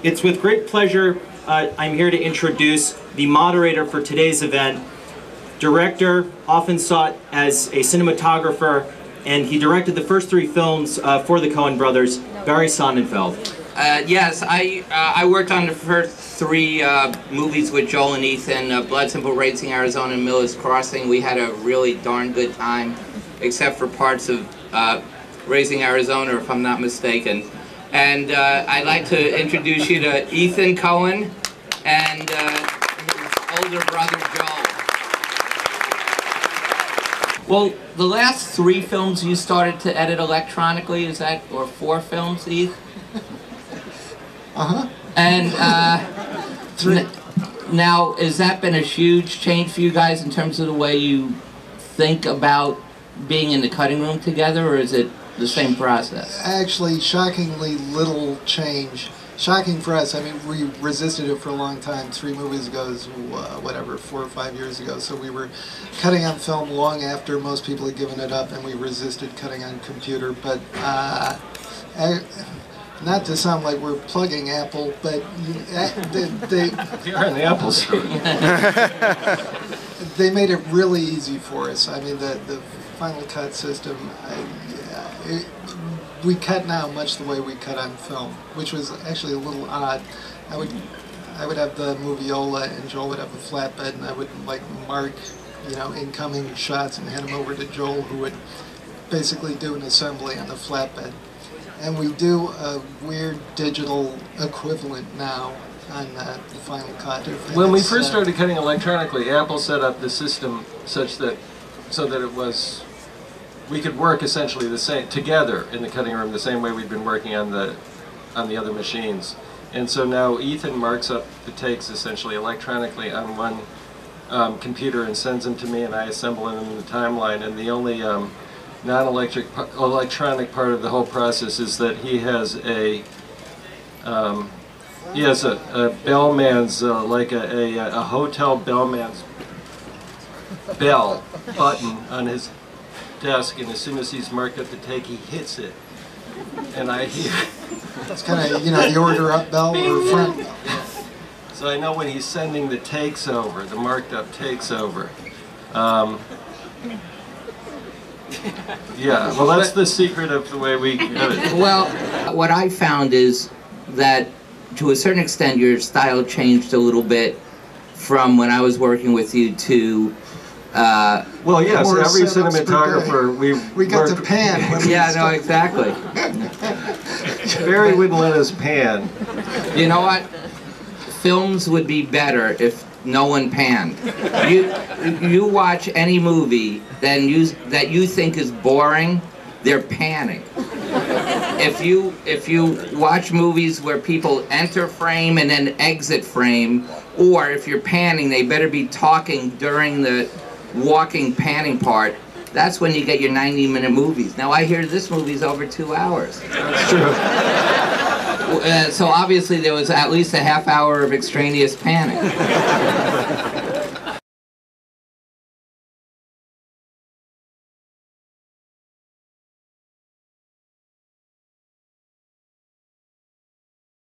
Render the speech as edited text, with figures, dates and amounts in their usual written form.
It's with great pleasure I'm here to introduce the moderator for today's event, director, often sought as a cinematographer, and he directed the first 3 films for the Coen brothers, Barry Sonnenfeld. Yes, I worked on the first 3 movies with Joel and Ethan, Blood Simple, Raising Arizona, and Miller's Crossing. We had a really darn good time, except for parts of Raising Arizona, if I'm not mistaken. And I'd like to introduce you to Ethan Coen and his older brother Joel. Well, the last 3 films you started to edit electronically, is that, or 4 films, Ethan? Uh-huh. And now, has that been a huge change for you guys in terms of the way you think about being in the cutting room together, or is it the same process? Actually, shockingly little change. Shocking for us. I mean, we resisted it for a long time. 3 movies ago, whatever, 4 or 5 years ago. So we were cutting on film long after most people had given it up, and we resisted cutting on computer. But not to sound like we're plugging Apple, but you're in the Apple Store. They made it really easy for us. I mean, the Final Cut system. We cut now much the way we cut on film, which was actually a little odd. I would have the moviola, and Joel would have a flatbed, and I would like mark, incoming shots and hand them over to Joel, who would basically do an assembly on the flatbed. And we do a weird digital equivalent now on the Final Cut. When we first started cutting electronically, Apple set up the system so that it was. We could work essentially the same together in the cutting room the same way we'd been working on the other machines. And so now Ethan marks up the takes essentially electronically on one computer and sends them to me, and I assemble them in the timeline. And the only non-electronic part of the whole process is that he has a bellman's like a hotel bellman's bell button on his desk, and as soon as he's marked up the take, he hits it, and I hear. It's kind of, the order up bell or front bell. So I know when he's sending the takes over, the marked up takes over. Yeah, well, that's the secret of the way we do it. Well, what I found is that to a certain extent your style changed a little bit from when I was working with you to well, yes, every cinematographer we got to pan. Yeah, no, exactly. Barry wouldn't let us pan. You know what? Films would be better if no one panned. You watch any movie that you think is boring, they're panning. If you watch movies where people enter frame and then exit frame, or if you're panning, they better be talking during the walking panning part. That's when you get your 90-minute movies. Now I hear this movie's over 2 hours. That's true. So obviously there was at least a half hour of extraneous panning.